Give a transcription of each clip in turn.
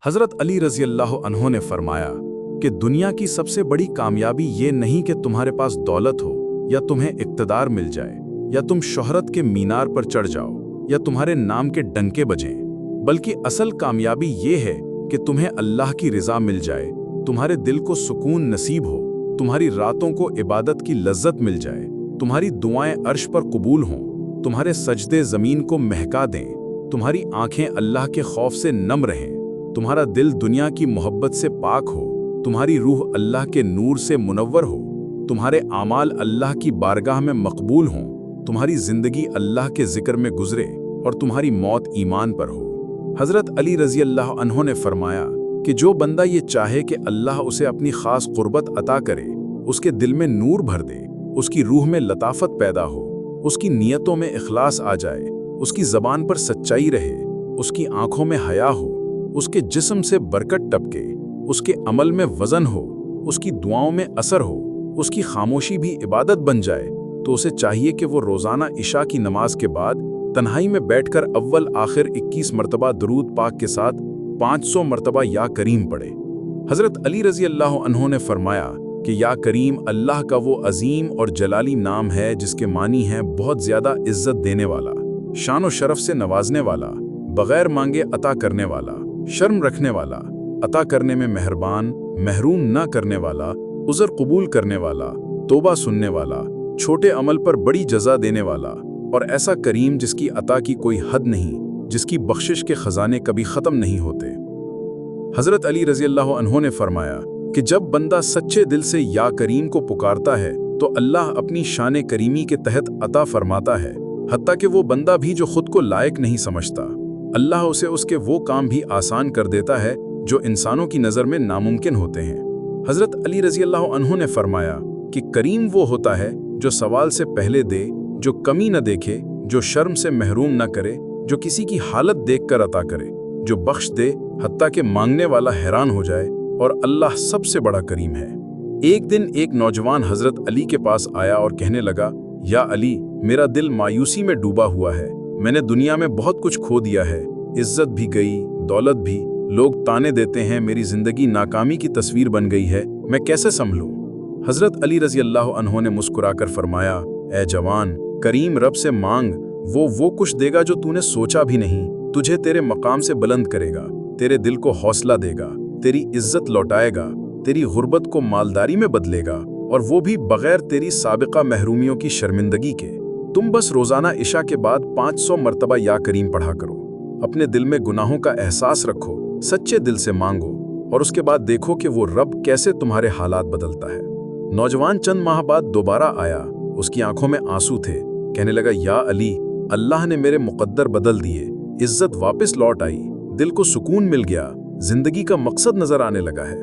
हज़रत अली रज़ी अल्लाह अन्हो ने फरमाया कि दुनिया की सबसे बड़ी कामयाबी ये नहीं कि तुम्हारे पास दौलत हो या तुम्हें इक़्तिदार मिल जाए या तुम शोहरत के मीनार पर चढ़ जाओ या तुम्हारे नाम के डंके बजें, बल्कि असल कामयाबी ये है कि तुम्हें अल्लाह की रज़ा मिल जाए, तुम्हारे दिल को सुकून नसीब हो, तुम्हारी रातों को इबादत की लज्जत मिल जाए, तुम्हारी दुआएं अर्श पर कबूल हों, तुम्हारे सजदे ज़मीन को महका दें, तुम्हारी आंखें अल्लाह के खौफ से नम रहें, तुम्हारा दिल दुनिया की मोहब्बत से पाक हो, तुम्हारी रूह अल्लाह के नूर से मुनव्वर हो, तुम्हारे आमाल अल्लाह की बारगाह में मकबूल हों, तुम्हारी ज़िंदगी अल्लाह के ज़िक्र में गुजरे और तुम्हारी मौत ईमान पर हो। हज़रत अली रज़ी अल्लाह अन्हो ने फरमाया कि जो बंदा ये चाहे कि अल्लाह उसे अपनी ख़ास क़ुर्बत अता करे, उसके दिल में नूर भर दे, उसकी रूह में लताफ़त पैदा हो, उसकी नीयतों में इखलास आ जाए, उसकी ज़बान पर सच्चाई रहे, उसकी आँखों में हया हो, उसके जिस्म से बरकत टपके, उसके अमल में वज़न हो, उसकी दुआओं में असर हो, उसकी खामोशी भी इबादत बन जाए, तो उसे चाहिए कि वो रोज़ाना इशा की नमाज के बाद तन्हाई में बैठकर अव्वल आखिर 21 मरतबा दरूद पाक के साथ 500 मरतबा या करीम पढ़े। हज़रत अली रज़ी अल्लाह अन्हो ने फरमाया कि या करीम अल्लाह का वो अजीम और जलाली नाम है जिसके मानी हैं बहुत ज़्यादा इज़्ज़त देने वाला, शान व शरफ से नवाजने वाला, बग़ैर मांगे अता करने वाला, शर्म रखने वाला, अता करने में मेहरबान, महरूम न करने वाला, उज़र कबूल करने वाला, तौबा सुनने वाला, छोटे अमल पर बड़ी जज़ा देने वाला, और ऐसा करीम जिसकी अता की कोई हद नहीं, जिसकी बख्शिश के ख़जाने कभी ख़त्म नहीं होते। हज़रत अली रज़ी अल्लाह अन्हो ने फरमाया कि जब बंदा सच्चे दिल से या करीम को पुकारता है तो अल्लाह अपनी शान करीमी के तहत अता फरमाता है, हत्ता कि वो बंदा भी जो खुद को लायक नहीं समझता, अल्लाह उसे उसके वो काम भी आसान कर देता है जो इंसानों की नज़र में नामुमकिन होते हैं। हज़रत अली रज़ी अल्लाह अन्हो ने फरमाया कि करीम वो होता है जो सवाल से पहले दे, जो कमी न देखे, जो शर्म से महरूम न करे, जो किसी की हालत देखकर अता करे, जो बख्श दे हत्ता कि मांगने वाला हैरान हो जाए, और अल्लाह सबसे बड़ा करीम है। एक दिन एक नौजवान हज़रत अली के पास आया और कहने लगा, या अली, मेरा दिल मायूसी में डूबा हुआ है, मैंने दुनिया में बहुत कुछ खो दिया है, इज्जत भी गई, दौलत भी, लोग ताने देते हैं, मेरी ज़िंदगी नाकामी की तस्वीर बन गई है, मैं कैसे संभलूं? हज़रत अली रज़ी अल्लाह अन्हो ने मुस्कुराकर फरमाया, ए जवान, करीम रब से मांग, वो कुछ देगा जो तूने सोचा भी नहीं, तुझे तेरे मकाम से बुलंद करेगा, तेरे दिल को हौसला देगा, तेरी इज्जत लौटाएगा, तेरी गुर्बत को मालदारी में बदलेगा, और वो भी बग़ैर तेरी साबिक़ा महरूमियों की शर्मिंदगी के। तुम बस रोज़ाना इशा के बाद 500 मरतबा या करीम पढ़ा करो, अपने दिल में गुनाहों का एहसास रखो, सच्चे दिल से मांगो, और उसके बाद देखो कि वो रब कैसे तुम्हारे हालात बदलता है। नौजवान चंद माह बाद दोबारा आया, उसकी आंखों में आंसू थे, कहने लगा, या अली, अल्लाह ने मेरे मुक़द्दर बदल दिए, इज्जत वापस लौट आई, दिल को सुकून मिल गया, जिंदगी का मकसद नजर आने लगा है।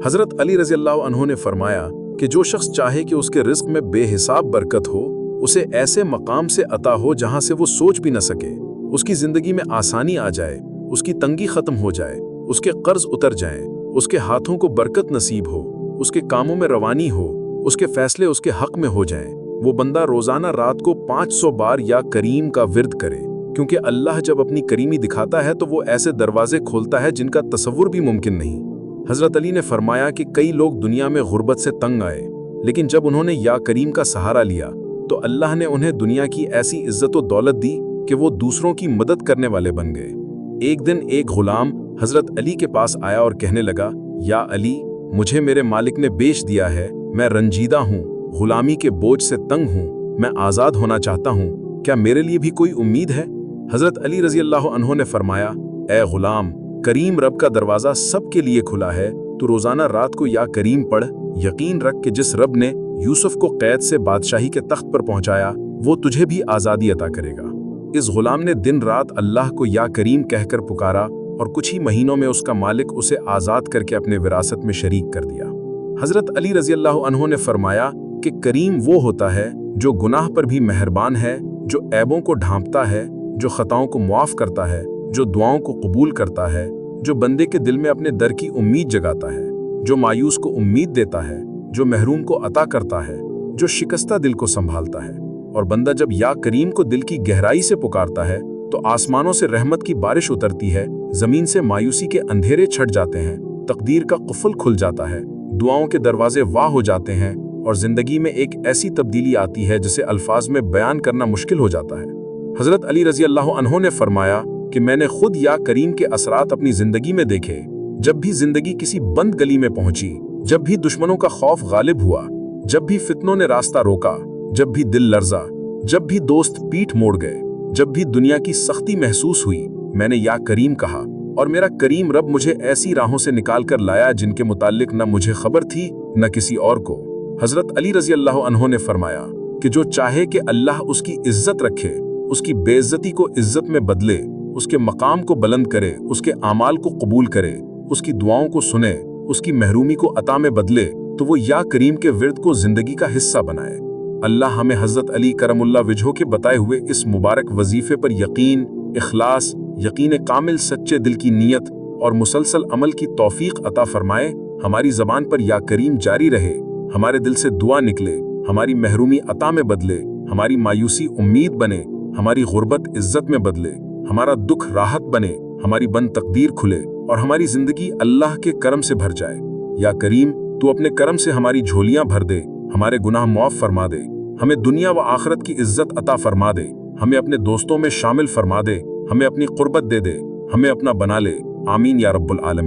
हज़रत अली रज़ी अल्लाह अन्हो ने फरमाया कि जो शख्स चाहे कि उसके रिज़्क़ में बेहिसाब बरकत हो, उसे ऐसे मकाम से अता हो जहां से वो सोच भी न सके, उसकी ज़िंदगी में आसानी आ जाए, उसकी तंगी ख़त्म हो जाए, उसके कर्ज उतर जाएं, उसके हाथों को बरकत नसीब हो, उसके कामों में रवानी हो, उसके फैसले उसके हक़ में हो जाएं, वो बंदा रोज़ाना रात को 500 बार या करीम का विर्द करे, क्योंकि अल्लाह जब अपनी करीमी दिखाता है तो वो ऐसे दरवाजे खोलता है जिनका तसव्वुर भी मुमकिन नहीं। हज़रत अली ने फरमाया कि कई लोग दुनिया में गुर्बत से तंग आए, लेकिन जब उन्होंने या करीम का सहारा लिया तो अल्लाह ने उन्हें दुनिया की ऐसी इज्जत व दौलत दी कि वो दूसरों की मदद करने वाले बन गए। एक दिन एक गुलाम हज़रत अली के पास आया और कहने लगा, या अली, मुझे मेरे मालिक ने बेच दिया है, मैं रंजीदा हूँ, गुलामी के बोझ से तंग हूँ, मैं आज़ाद होना चाहता हूँ, क्या मेरे लिए भी कोई उम्मीद है? हज़रत अली रज़ी अल्लाह अन्हो ने फरमाया, ए गुलाम, करीम रब का दरवाज़ा सबके लिए खुला है, तू रोज़ाना रात को या करीम पढ़, यकीन रख कि जिस रब ने यूसुफ को कैद से बादशाही के तख्त पर पहुँचाया, वो तुझे भी आज़ादी अता करेगा। इस गुलाम ने दिन रात अल्लाह को या करीम कहकर पुकारा, और कुछ ही महीनों में उसका मालिक उसे आज़ाद करके अपने विरासत में शरीक कर दिया। हज़रत अली रज़ी अल्लाह अन्हो ने फरमाया कि करीम वो होता है जो गुनाह पर भी मेहरबान है, जो ऐबों को ढांपता है, जो ख़ताओं को मुआफ़ करता है, जो दुआओं को कबूल करता है, जो बंदे के दिल में अपने दर की उम्मीद जगाता है, जो मायूस को उम्मीद देता है, जो महरूम को अता करता है, जो शिकस्ता दिल को संभालता है। और बंदा जब या करीम को दिल की गहराई से पुकारता है तो आसमानों से रहमत की बारिश उतरती है, जमीन से मायूसी के अंधेरे छट जाते हैं, तकदीर का कुफल खुल जाता है, दुआओं के दरवाजे वाह हो जाते हैं और जिंदगी में एक ऐसी तब्दीली आती है जिसे अल्फाज में बयान करना मुश्किल हो जाता है। हजरत अली रजी अल्लाह अन्हो ने फरमाया कि मैंने खुद या करीम के असरात अपनी जिंदगी में देखे। जब भी जिंदगी किसी बंद गली में पहुंची, जब भी दुश्मनों का खौफ गालिब हुआ, जब भी फितनों ने रास्ता रोका, जब भी दिल लर्जा, जब भी दोस्त पीठ मोड़ गए, जब भी दुनिया की सख्ती महसूस हुई, मैंने या करीम कहा और मेरा करीम रब मुझे ऐसी राहों से निकाल कर लाया जिनके मुताल्लिक न मुझे खबर थी न किसी और को। हजरत अली रजी अल्लाह अन्हो ने फरमाया कि जो चाहे कि अल्लाह उसकी इज्जत रखे, उसकी बेइज्जती को इज्जत में बदले, उसके मकाम को बुलंद करे, उसके आमाल को कबूल करे, उसकी दुआओं को सुने, उसकी महरूमी को अता में बदले, तो वो या करीम के विर्द को जिंदगी का हिस्सा बनाए। अल्लाह हमें हजरत अली करमुल्लाह वजहो के बताए हुए इस मुबारक वजीफे पर यकीन, इखलास, यकीन कामिल, सच्चे दिल की नीयत और मुसलसल अमल की तौफीक अता फरमाए। हमारी ज़बान पर या करीम जारी रहे, हमारे दिल से दुआ निकले, हमारी महरूमी अता में बदले, हमारी मायूसी उम्मीद बने, हमारी गुर्बत इज्जत में बदले, हमारा दुख राहत बने, हमारी बंद तकदीर खुले और हमारी जिंदगी अल्लाह के करम से भर जाए। या करीम, तू अपने करम से हमारी झोलियां भर दे, हमारे गुनाह मुआफ फरमा दे, हमें दुनिया व आखिरत की इज्जत अता फरमा दे, हमें अपने दोस्तों में शामिल फरमा दे, हमें अपनी कुर्बत दे दे, हमें अपना बना ले। आमीन या रब्बुल आलमीन।